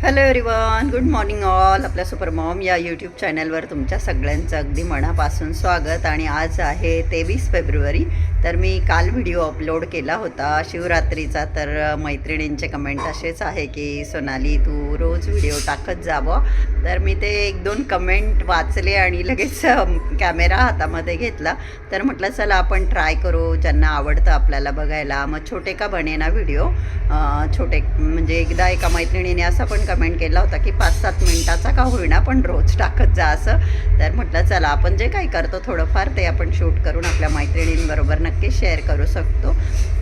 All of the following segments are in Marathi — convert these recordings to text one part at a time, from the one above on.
Hello everyone, good morning all. आपल्या सुपर मॉम या यूट्यूब चॅनलवर तुमच्या सगळ्यांचं अगदी मनापासून स्वागत. आणि आज आहे 23 फेब्रुवारी. तर मी काल व्हिडिओ अपलोड केला होता शिवरात्रीचा. तर मैत्रिणींचे कमेंट असेच आहे की सोनाली तू रोज व्हिडिओ टाकत जावं. तर मी ते 1-2 कमेंट वाचले आणि लगेच कॅमेरा हातामध्ये घेतला. तर म्हटलं चला आपण ट्राय करू, ज्यांना आवडतं आपल्याला बघायला. मग छोटे का बनेना व्हिडिओ, छोटे म्हणजे एकदा एका मैत्रिणीने असं पण कमेंट केला होता की 5-7 मिनटाचा का होईना पण रोज टाकत जा असं. तर म्हटलं चला आपण जे काही करतो थोडंफार ते आपण शूट करून आपल्या मैत्रिणींबरोबर नक्कीच शेअर करू शकतो.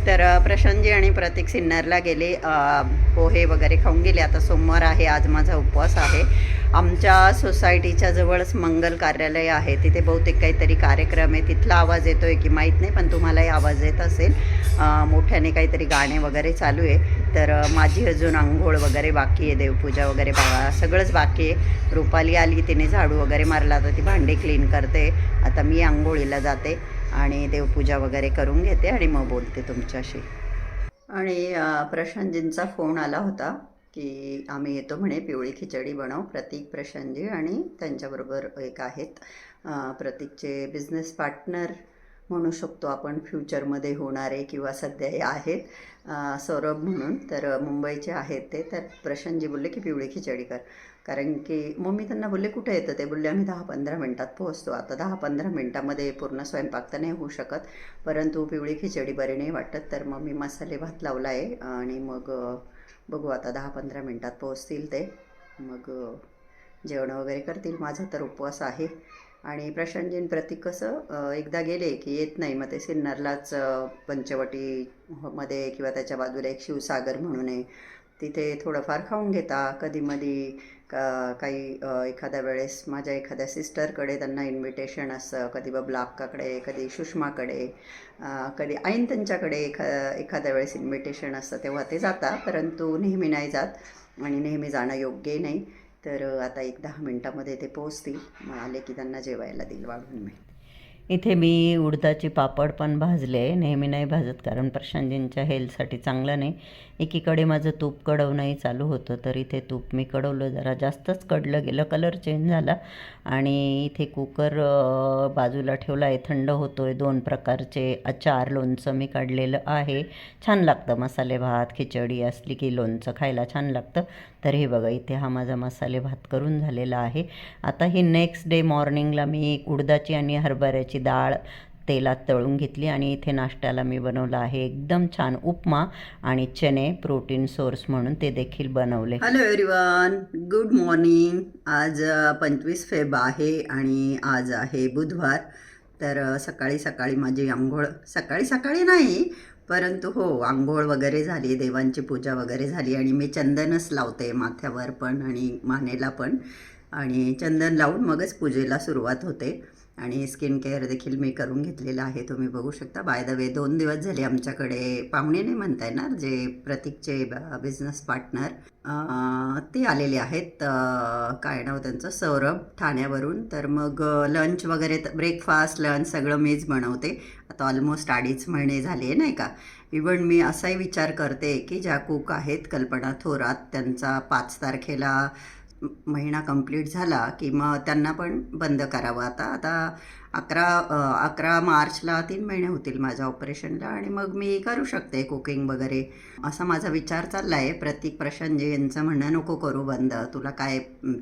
तर प्रशांतजी आणि प्रतीक सिन्नरला गेले, पोहे वगैरे खाऊन गेले. आता सोमवार आहे, आज माझा उपवास आहे. आमच्या सोसायटीच्या जवळच मंगल कार्यालय आहे, तिथे बहुतेक काहीतरी कार्यक्रम आहे. तिथला आवाज येतो आहे की माहीत नाही, पण तुम्हालाही आवाज येत असेल. मोठ्याने काहीतरी गाणे वगैरे चालू आहे. तर माझी अजून आंघोळ वगैरे बाकी आहे, देवपूजा वगैरे सगळंच बाकी आहे. रुपाली आली, तिने झाडू वगैरे मारला, तर ती भांडे क्लीन करते. आता मी आंघोळीला जाते आणि देवपूजा वगैरे करून घेते आणि मग बोलते तुमच्याशी. आणि प्रशांतजींचा फोन आला होता की आम्ही येतो म्हणे, पिवळी खिचडी बनव. प्रतीक, प्रशांतजी आणि त्यांच्याबरोबर एक आहेत प्रतीकचे बिझनेस पार्टनर म्हणू शकतो आपण, फ्युचरमध्ये होणारे किंवा सध्याही आहेत, सौरभ म्हणून. तर मुंबईचे आहेत ते. तर प्रशांतजी बोलले की पिवळी खिचडी कर, कारण की मग मी त्यांना बोलले कुठे येतं. ते बोलले आम्ही 10-15 मिनटात पोहोचतो. आता 10-15 मिनटामध्ये पूर्ण स्वयंपाक तर नाही होऊ शकत, परंतु पिवळी खिचडी बरी नाही वाटत. तर मग मी मसाले भात लावला आहे आणि मग बघू आता 10-15 मिनटात पोहोचतील ते. मग जेवण वगैरे करतील. माझा तर उपवास आहे. आणि प्रशांतजीन प्रतीक कसं एकदा गेले की येत नाही. मग ते सिन्नरलाच पंचवटीमध्ये किंवा त्याच्या बाजूला एक शिवसागर म्हणून आहे, तिथे थोडंफार खाऊन घेता कधीमधी. काही एखाद्या वेळेस माझ्या एखाद्या सिस्टरकडे त्यांना इन्व्हिटेशन असतं, कधी बबला अक्काकडे, कधी सुषमाकडे, कधी ऐन त्यांच्याकडे एखाद्या वेळेस इन्व्हिटेशन असतं तेव्हा ते जाता, परंतु नेहमी नाही जात आणि नेहमी जाणं योग्यही नाही. तर आता 1-10 मिनटामध्ये ते पोहोचतील. मग आले की त्यांना जेवायला देईल वाढून मी. इथे मी उडदाचे पापड पण भाजले. नेहमी नाही भाजत कारण प्रशांतजींच्या हेल्थसाठी चांगलं नाही. एकीकडे माझं तूप कडवणंही चालू होतं, तर इथे तूप मी कडवलं, जरा जास्तच कडलं गेलं, कलर चेंज झाला. आणि इथे कुकर बाजूला ठेवला आहे, थंड होतो आहे. 2 प्रकारचे अचार, लोणचं मी काढलेलं आहे. छान लागतं मसाले भात, खिचडी असली की लोणचं खायला छान लागतं. तर हे बघा, इथे हा माझा मसाले भात करून झालेला आहे. आता ही नेक्स्ट डे मॉर्निंगला मी उडदाची आणि हरभऱ्याची डाळ तेलात तळून घेतली आणि इथे नाश्त्याला मी बनवलं आहे एकदम छान उपमा आणि चणे, प्रोटीन सोर्स म्हणून ते देखील बनवले. Hello everyone, good morning. आज 25 फेब आहे आणि आज आहे बुधवार. तर सकाळी सकाळी माझी आंघोळ, सकाळी सकाळी नाही परंतु हो, आंघोळ वगैरे झाली, देवांची पूजा वगैरे झाली. आणि मी चंदनच लावते माथ्यावर पण आणि मानेला पण, आणि चंदन लावून मगच पूजेला सुरुवात होते. आणि स्किन केअर देखील मी करून घेतलेलं आहे, तुम्ही बघू शकता. बाय द वे 2 दिवस झाले आमच्याकडे पाहुणे नाही म्हणता येणार, जे प्रतीकचे बिझनेस पार्टनर ते आलेले आहेत. काय नाव त्यांचं, सौरभ, ठाण्यावरून. तर मग लंच वगैरे, ब्रेकफास्ट लंच सगळं मीच बनवते. आता ऑलमोस्ट 2.5 महिने झाले नाही का. इवन मी असाही विचार करते की ज्या कुक आहेत कल्पना थोरात, त्यांचा 5 तारखेला महिना कंप्लीट झाला की मग त्यांना पण बंद करावं. आता 11 मार्चला 3 महिने होतील माझ्या ऑपरेशनला, आणि मग मी करू शकते कुकिंग वगैरे, असा माझा विचार चालला आहे. प्रतीक, प्रशांतजी यांचं म्हणणं नको करू बंद, तुला काय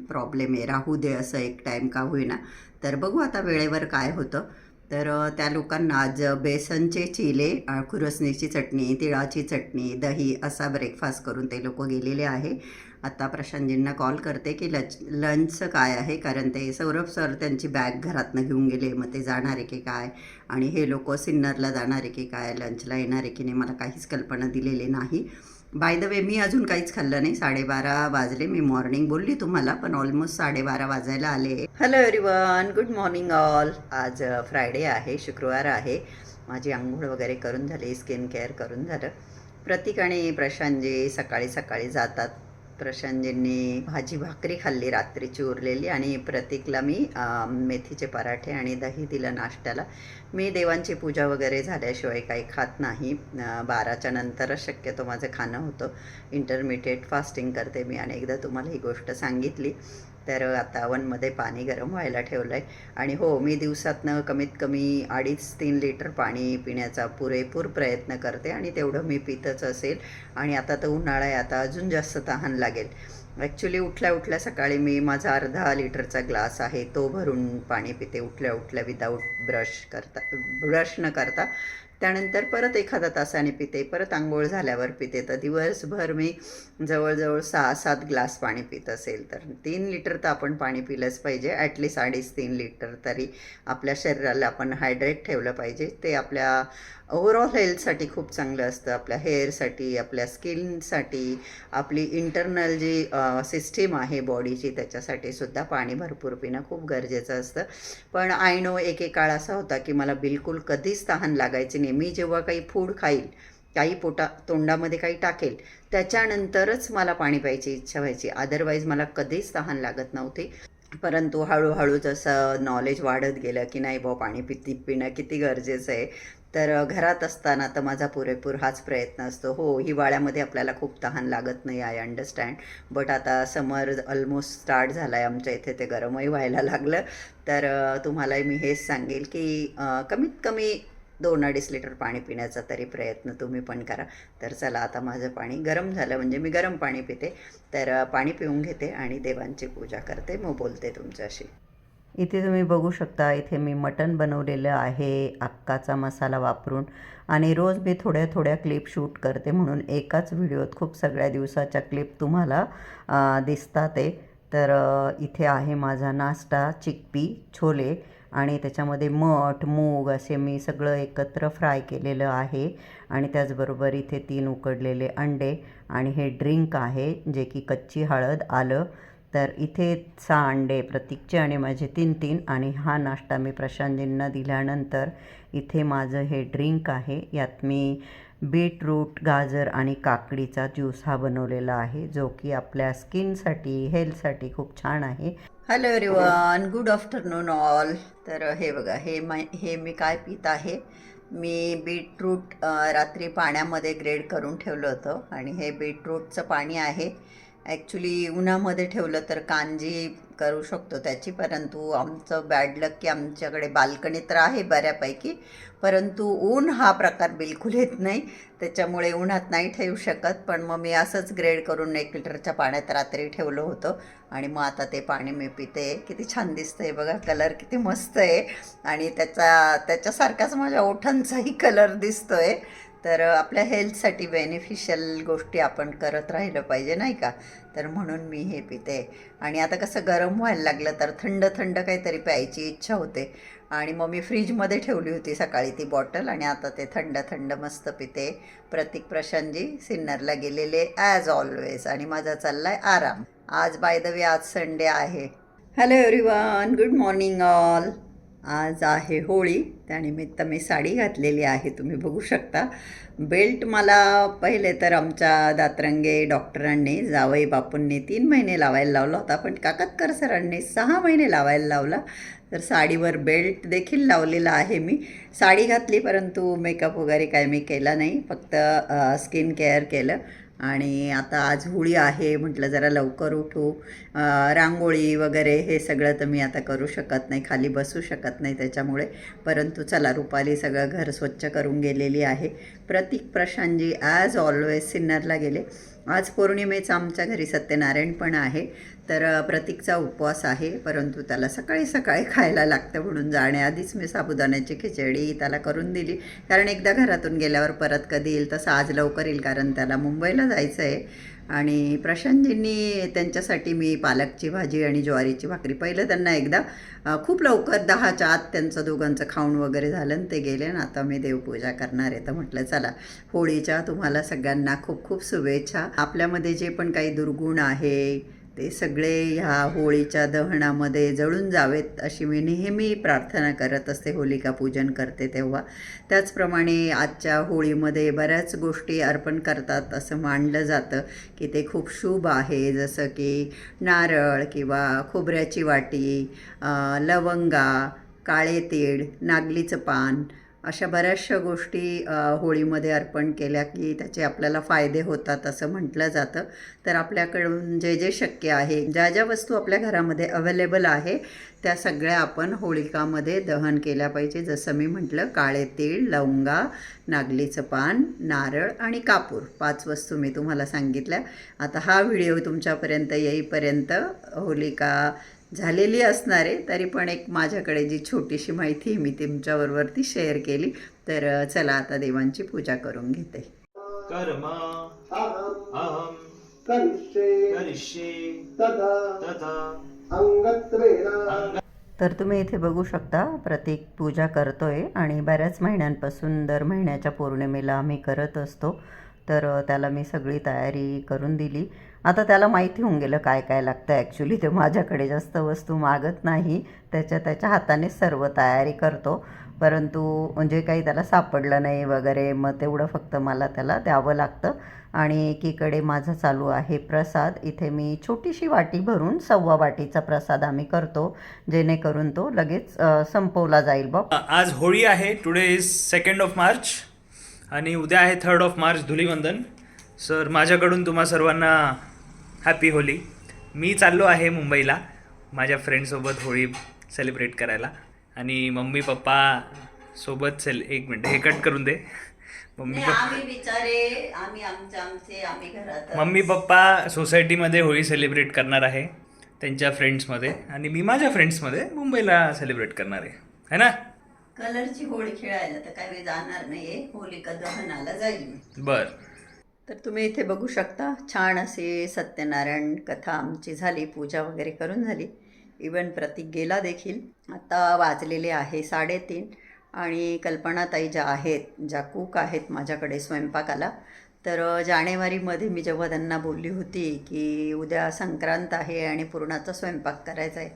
प्रॉब्लेम आहे, राहू दे असं एक टाईम का होईना. तर बघू आता वेळेवर काय होतं. तर त्या लोकांना आज बेसनचे चिले, खुरसणीची चटणी, तिळाची चटणी, दही असा ब्रेकफास्ट करून ते लोक गेलेले आहे. आता प्रशांतजींना कॉल करते की लंचचं काय आहे, कारण ते सौरभ सर त्यांची बॅग घरातनं घेऊन गेले, मग ते जाणार आहे की काय, आणि हे लोक सिन्नरला जाणार आहे की काय, लंचला येणार आहे की नाही, मला काहीच कल्पना दिलेली नाही. बाय द वे मी अजून काहीच खाल्लं नाही. 12:30 वाजले. मी मॉर्निंग बोलली तुम्हाला, पण ऑलमोस्ट 12:30 वाजायला आले. Hello everyone, good morning all. आज फ्रायडे आहे, शुक्रवार आहे. माझी आंघोळ वगैरे करून झाली, स्किन केअर करून झालं. प्रतीक आणि प्रशांतजी सकाळी सकाळी जातात प्रशांतजींनी भाजी भाकरी खाल्ली रात्रीची उरलेली, आणि प्रतीकला मी मेथीचे पराठे आणि दही दिलं नाश्त्याला. मी देवांची पूजा वगैरे झाल्याशिवाय काही खात नाही. 12च्या नंतरच शक्यतो माझं खाणं होतं. इंटरमिडिएट फास्टिंग करते मी, अनेकदा तुम्हाला ही गोष्ट सांगितली. तर आता ओव्हनमध्ये पाणी गरम व्हायला ठेवलं आहे. आणि हो, मी दिवसातनं कमीत कमी 2.5-3 लिटर पाणी पिण्याचा पुरेपूर प्रयत्न करते, आणि तेवढं मी पितच असेल. आणि आता तर उन्हाळा आहे, आता अजून जास्त तहान लागेल. ॲक्च्युली उठल्या उठल्या सकाळी मी माझा अर्धा लिटरचा ग्लास आहे तो भरून पाणी पिते उठल्या उठल्या, विदाऊट ब्रश न करता. त्यानंतर परत एखादा तासाने पिते, परत आंघोळ झाल्यावर पिते. तर दिवसभर मी जवळजवळ 6-7 ग्लास पाणी पित असेल. तर 3 लिटर तर आपण पाणी पिलंच पाहिजे, ॲटलिस्ट 2.5-3 लिटर तरी आपल्या शरीराला आपण हायड्रेट ठेवलं पाहिजे. ते आपल्या ओव्हरऑल हेल्थसाठी खूप चांगलं असतं, आपल्या हेअरसाठी, आपल्या स्किनसाठी, आपली इंटरनल जी सिस्टीम आहे बॉडीची, त्याच्यासाठी सुद्धा पाणी भरपूर पिणं खूप गरजेचं असतं. पण आय नो, एक काळ असा होता की मला बिलकुल कधीच तहान लागायची नाही. मी जेव्हा काही फूड खाईल, काही तोंडामध्ये काही टाकेल, त्याच्यानंतरच मला पाणी प्यायची इच्छा व्हायची. अदरवाईज मला कधीच तहान लागत नव्हती. परंतु हळूहळू जसं नॉलेज वाढत गेलं की नाही बुवा, पाणी पिणं किती गरजेचं आहे, तर घरात असताना तर माझा पुरेपूर हाच प्रयत्न असतो. हो, हिवाळ्यामध्ये आपल्याला खूप तहान लागत नाही, आय अंडरस्टँड. बट आता समर ऑलमोस्ट स्टार्ट झाला आहे आमच्या इथे, ते गरमही व्हायला लागलं. तर तुम्हालाही मी हेच सांगेल की कमीत कमी 2-2.5 लिटर पाणी पिण्याचा तरी प्रयत्न तुम्ही पण करा. तर चला, आता माझं पाणी गरम झालं, म्हणजे मी गरम पाणी पिते. तर पाणी पिऊन घेते आणि देवांची पूजा करते, मग बोलते तुमच्याशी. इथे तुम्ही बघू शकता, इथे मी मटण बनवलेलं आहे अक्काचा मसाला वापरून. आणि रोज मी थोड्या थोड्या क्लिप शूट करते, म्हणून एकाच व्हिडिओत खूप सगळ्या दिवसाच्या क्लिप तुम्हाला दिसतात आहे. तर इथे आहे माझा नाश्ता, चिकपी, छोले, आणि त्याच्यामध्ये मठ, मूग असे मी सगळं एकत्र फ्राय केलेलं आहे. आणि त्याचबरोबर इथे 3 उकडलेले अंडे, आणि हे ड्रिंक आहे जे की कच्ची हळद, आलं. तर इथे 6 अंडे प्रतीकचे आणि माझे 3-3. आणि हा नाश्ता मी प्रशांतजींना दिल्यानंतर इथे माझं हे ड्रिंक आहे. यात मी बीटरूट, गाजर आणि काकडीचा ज्यूस हा बनवलेला आहे, जो की आपल्या स्किनसाठी, हेल्थसाठी खूप छान आहे. Hello everyone, good afternoon all. तर हे बघा, हे मी काय पित आहे. मी बीटरूट रात्री पाण्यामध्ये ग्रेड करून ठेवलं होतं, आणि हे बीटरूटचं पाणी आहे. ॲक्च्युली उन्हामध्ये ठेवलं तर कांजी करू शकतो त्याची, परंतु आमचं बॅड लक की आमच्याकडे बाल्कनी तर आहे बऱ्यापैकी, परंतु ऊन हा प्रकार बिलकुल येत नाही, त्याच्यामुळे उन्हात नाही ठेवू शकत. पण मग मी असंच ग्रेड करून 1 लिटरच्या पाण्यात रात्री ठेवलं होतं, आणि मग आता ते पाणी मी पिते. किती छान दिसतं आहे बघा, कलर किती मस्त आहे, आणि त्याच्यासारखाच माझ्या ओठांचाही कलर दिसतो आहे. तर आपल्या हेल्थसाठी बेनिफिशियल गोष्टी आपण करत राहिलं पाहिजे, नाही का. तर म्हणून मी हे पिते. आणि आता कसं गरम व्हायला लागलं तर थंड थंड काहीतरी प्यायची इच्छा होते, आणि मग मी फ्रीजमध्ये ठेवली होती सकाळी ती बॉटल, आणि आता ते थंड थंड मस्त पिते. प्रतीक, प्रशांतजी सिन्नरला गेलेले ॲज ऑलवेज, आणि माझा चालला आहे आराम. आज बाय द वे, आज संडे आहे. Hello everyone, good morning all. आज आहे होळी, त्यानिमित्त मी साडी घातलेली आहे, तुम्ही बघू शकता. बेल्ट मला पहिले तर आमच्या दातरंगे डॉक्टरांनी, जावई बापूंनी 3 महिने लावायला लावला होता, पण काकातकर सरांनी 6 महिने लावायला लावला. तर साडीवर बेल्ट देखील लावलेला आहे मी. साडी घातली, परंतु मेकअप वगैरे काय मी केला नाही, फक्त स्किन केअर केलं. आणि आता आज होळी आहे, म्हटलं जरा लवकर उठू. रांगोळी वगैरे हे सगळं तर मी आता करू शकत नाही, खाली बसू शकत नाही त्याच्यामुळे. परंतु चला, रुपाली सगळं घर स्वच्छ करून गेलेली आहे. प्रतीक, प्रशांतजी ॲज ऑलवेज सिन्नरला गेले. आज पौर्णिमेचं आमच्या घरी सत्यनारायण पण आहे. तर प्रतीकचा उपवास आहे, परंतु त्याला सकाळी सकाळी खायला लागतं, म्हणून जाण्याआधीच मी साबुदाण्याची खिचडी त्याला करून दिली. कारण एकदा घरातून गेल्यावर परत कधी येईल, तसं आज लवकर येईल, कारण त्याला मुंबईला जायचं आहे. आणि प्रशांतजींनी त्यांच्यासाठी मी पालकची भाजी आणि ज्वारीची भाकरी, पहिलं त्यांना एकदा खूप लवकर 10च्या आत त्यांचं दोघांचं खाऊन वगैरे झालं, आणि ते गेले. आणि आता मी देवपूजा करणार आहे. तर म्हटलं चला, होळीच्या तुम्हाला सगळ्यांना खूप खूप शुभेच्छा. आपल्यामध्ये जे पण काही दुर्गुण आहे ते सगळे ह्या होळीच्या दहनामध्ये जळून जावेत अशी मी नेहमी प्रार्थना करत असते होलिका पूजन करते तेव्हा. त्याचप्रमाणे आजच्या होळीमध्ये बऱ्याच गोष्टी अर्पण करतात असं मानलं जातं की ते खूप शुभ आहे. जसं की नारळ किंवा खोबऱ्याची वाटी, लवंगा, काळे तीळ, नागलीचं पान, अशा बऱ्याचशा गोष्टी होळीमध्ये अर्पण केल्या की त्याचे आपल्याला फायदे होतात असं म्हटलं जातं. तर आपल्याकडून जे जे शक्य आहे, ज्या ज्या वस्तू आपल्या घरामध्ये अवेलेबल आहे त्या सगळ्या आपण होलिकामध्ये दहन केल्या पाहिजे. जसं मी म्हटलं, काळे तीळ, लवंगा, नागलीचं पान, नारळ आणि कापूर, 5 वस्तू मी तुम्हाला सांगितल्या. आता हा व्हिडिओ तुमच्यापर्यंत येईपर्यंत होलिका झालेली असणार आहे, तरी पण एक माझ्याकडे जी छोटीशी माहिती मी तुमच्याबरोबर ती शेअर केली. तर चला आता देवांची पूजा करून घेते. कर्म अहम करिष्ये तथा अंगत्वेन. तर तुम्ही इथे बघू शकता प्रतीक पूजा करतोय आणि बऱ्याच महिन्यांपासून दर महिन्याच्या पौर्णिमेला आम्ही करत असतो. तर त्याला मी सगळी तयारी करून दिली. आता त्याला माहिती होऊन गेलं काय काय लागतं. ॲक्च्युली ते माझ्याकडे जास्त वस्तू मागत नाही, त्याच्या हाताने सर्व तयारी करतो. परंतु जे काही त्याला सापडलं नाही वगैरे, मग तेवढं फक्त मला त्याला द्यावं लागतं. आणि एकीकडे माझं चालू आहे प्रसाद. इथे मी छोटीशी वाटी भरून 1.25 वाटीचा प्रसाद आम्ही करतो, जेणेकरून तो लगेच संपवला जाईल. बघ, आज होळी आहे. टुडे इज 2 मार्च आणि उद्या आहे 3 मार्च धुलीवंदन. सर, माझ्याकडून तुम्हा सर्वांना हॅपी होली. मी चाललो आहे मुंबईला माझ्या फ्रेंडसोबत होळी सेलिब्रेट करायला. आणि मम्मी पप्पा सोबत एक मिनटं हे कट करून दे. मम्मी पप्पा सोसायटीमध्ये होळी सेलिब्रेट करणार आहे त्यांच्या फ्रेंड्समध्ये, आणि मी माझ्या फ्रेंड्समध्ये मुंबईला सेलिब्रेट करणार आहे, है ना? कलरची होळी खेळायला तर काय मी जाणार नाहीये, होलिका दहनाला जाईल मी. बर. तर तुम्ही इथे बघू शकता, छान असे सत्यनारायण कथा आमची झाली, पूजा वगैरे करून झाली. इवन प्रतीक गेला देखील. आता वाजलेले आहे 3:30 आणि कल्पनाताई ज्या आहेत, ज्या कूक आहेत माझ्याकडे स्वयंपाकाला, तर जानेवारीमध्ये मी जेव्हा त्यांना बोलली होती की उद्या संक्रांत आहे आणि पुरणाचा स्वयंपाक करायचा आहे,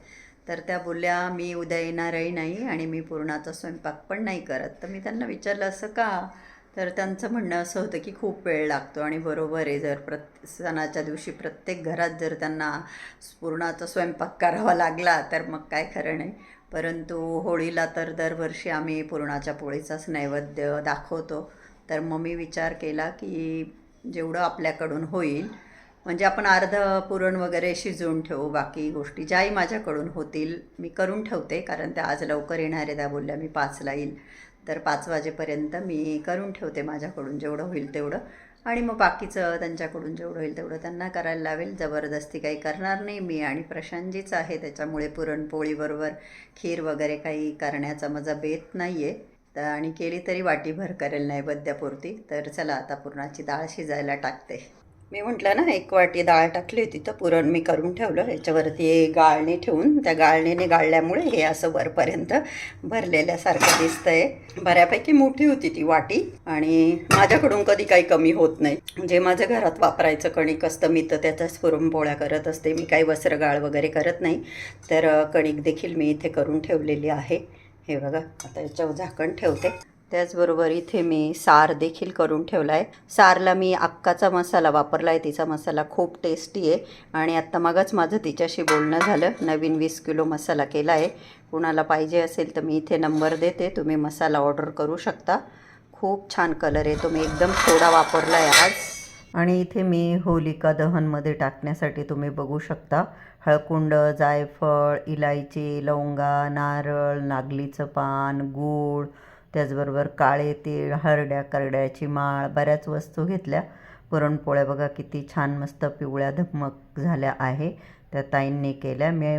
तर त्या बोलल्या मी उद्या येणारही नाही आणि मी पुरणाचा स्वयंपाक पण नाही करत. तर मी त्यांना विचारलं असं का? तर त्यांचं म्हणणं असं होतं की खूप वेळ लागतो. आणि बरोबर आहे, जर सणाच्या दिवशी प्रत्येक घरात जर त्यांना पुरणाचा स्वयंपाक करावा लागला तर मग काय खरं नाही. परंतु होळीला तर दरवर्षी आम्ही पुरणाच्या पोळीचाच नैवेद्य दाखवतो. तर मग मी विचार केला की जेवढं आपल्याकडून होईल, म्हणजे आपण अर्धं पुरण वगैरे शिजवून ठेवू, बाकी गोष्टी ज्याही माझ्याकडून होतील मी करून ठेवते. कारण त्या आज लवकर येणार आहे, त्या बोलल्या मी 5ला येईल, तर 5 वाजेपर्यंत मी करून ठेवते माझ्याकडून जेवढं होईल तेवढं. आणि मग बाकीचं त्यांच्याकडून जेवढं होईल तेवढं त्यांना करायला लावेल. जबरदस्ती काही करणार नाही मी. आणि प्रशांतजीच आहे, त्याच्यामुळे पुरणपोळीबरोबर खीर वगैरे काही करण्याचा माझा बेत नाही आहे. आणि केली तरी वाटीभर करेल नैवेद्यापुरती. तर चला आता पुरणाची डाळ शिजायला टाकते. मी म्हटलं ना, 1 वाटी डाळ टाकली होती, तर पुरण मी करून ठेवलं. याच्यावरती गाळणे ठेवून त्या गाळणीने गाळल्यामुळे हे असं वरपर्यंत भरलेल्यासारखं दिसतंय. बऱ्यापैकी मोठी होती ती वाटी आणि माझ्याकडून कधी काही कमी होत नाही. जे माझ्या घरात वापरायचं कणिक असतं मी तर त्याच्याच पुरणपोळ्या करत असते. मी काही वस्त्रगाळ वगैरे करत नाही. तर कणिक देखील मी इथे करून ठेवलेली आहे. हे बघा, आता याच्यावर झाकण ठेवते. त्याचबरोबर इथे मी सार देखील करून ठेवला आहे. सारला मी अक्काचा मसाला वापरला आहे. तिचा मसाला खूप टेस्टी आहे. आणि आत्ता मगच माझं तिच्याशी बोलणं झालं, नवीन 20 किलो मसाला केला आहे. कुणाला पाहिजे असेल तर मी इथे नंबर देते, तुम्ही मसाला ऑर्डर करू शकता. खूप छान कलर आहे. तो मी एकदम थोडा वापरला आहे आज. आणि इथे मी होलिका दहनमध्ये टाकण्यासाठी तुम्ही बघू शकता, हळकुंड, जायफळ, इलायची, लवंगा, नारळ, नागलीचं पान, गूळ, त्याचबरोबर काळे तीळ, हरड्या करड्याची माळ, बऱ्याच वस्तू घेतल्या. पुरणपोळ्या बघा किती छान मस्त पिवळ्या धमक झाल्या आहे, त्या ताईंनी केल्या. मी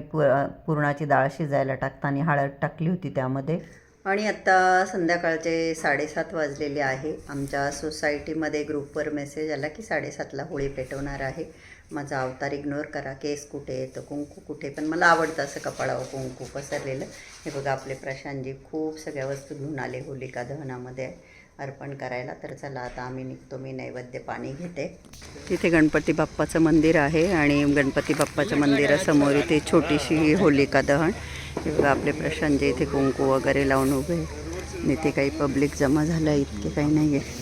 पुरणाची डाळ शिजायला टाकताना हळद टाकली होती त्यामध्ये. आणि आत्ता संध्याकाळचे 7:30 वाजलेले आहे. आमच्या सोसायटीमध्ये ग्रुपवर मेसेज आला की 7:30ला होळी पेटवणार आहे. माझा अवतार इग्नोर करा. केस कुठे तर कुंकू कुठे, पण मला आवडतं असं कपाळावर कुंकू पसरलेलं. हे बघा, आपले प्रशांतजी खूप सगळ्या वस्तू घेऊन आले होलिका दहनामध्ये. अर्पण करायला. तर चला आता आम्ही निघतो, मी नैवेद्य पाणी घेते. तिथे गणपती बाप्पाचं मंदिर आहे आणि गणपती बाप्पाच्या मंदिरासमोर इथे छोटीशी होलिका दहन. हे बघा आपले प्रशांतजी इथे कुंकू वगैरे लावून उभे. इथे काही पब्लिक जमा झालं, इतके काही नाही आहे.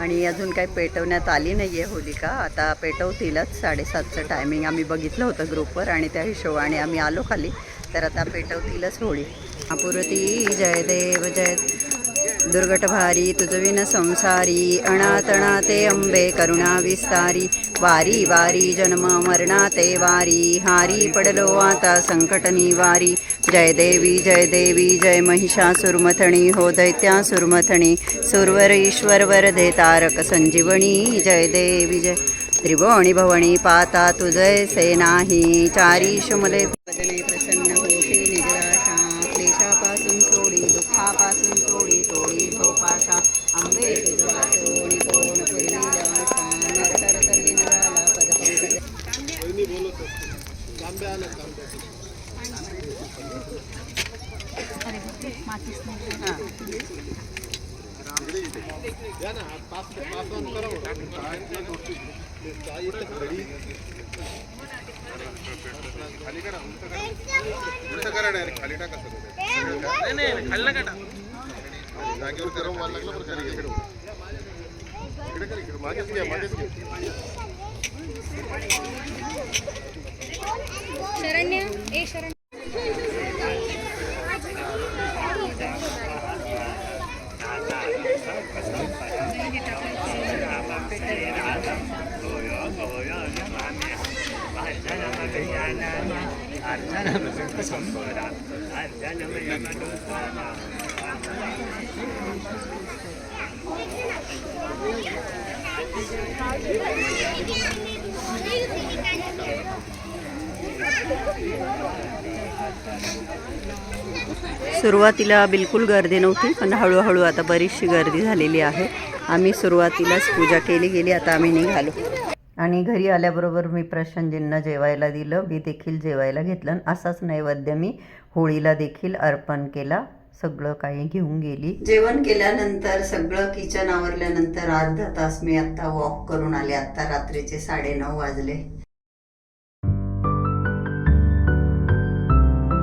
आणि अजून काही पेटवण्यात आली नाही आहे होलिका, आता पेटवतीलच. 7:30चं टायमिंग आम्ही बघितलं होतं ग्रुपवर आणि त्या हिशोबाने आम्ही आलो खाली. तर आता पेटवतीलच होळी. आपुरती जय देव जय दुर्गट भारी तुझविन संसारी, अनातनाते अंबे करुणा विस्तारी, वारी वारी जन्म मरणाते वारी, हारी पडलो आता संकट निवारी. जय देवी जय महिषासुरमथणी, हो दैत्यासुरमथणी, सुरवर ईश्वर वरदे तारक संजीवनी. जय देवी जय त्रिभुवनी भवनी पाता तुझैसे नाही, चारी शुमले वदने प्रसन्न होशी निराशा, क्लेशापासून सोडी दुःखापासून सोडी तोडी भोपाशा, अंबे तुझा तोणी कोण पूर्वी आशा, नरकर तल्ली नराला पदपंकज. शरण्य ए शरण्य सुरुवातीला बिलकुल गर्दी नव्हती, पण हळूहळू आता बरीचशी गर्दी झालेली आहे. आम्ही सुरुवातीलाच पूजा केली गेली, आता आम्ही निघालो. आणि घरी आल्याबरोबर मी प्रशांतजींना जेवायला दिलं, मी देखील जेवायला घेतलं. असाच नैवेद्य मी होळीला देखील अर्पण केला. सगळं काही घेऊन गेली. जेवण केल्यानंतर सगळं किचन आवरल्यानंतर अर्धा तास मी आत्ता वॉक करून आले. आत्ता रात्रीचे 9:30 वाजले.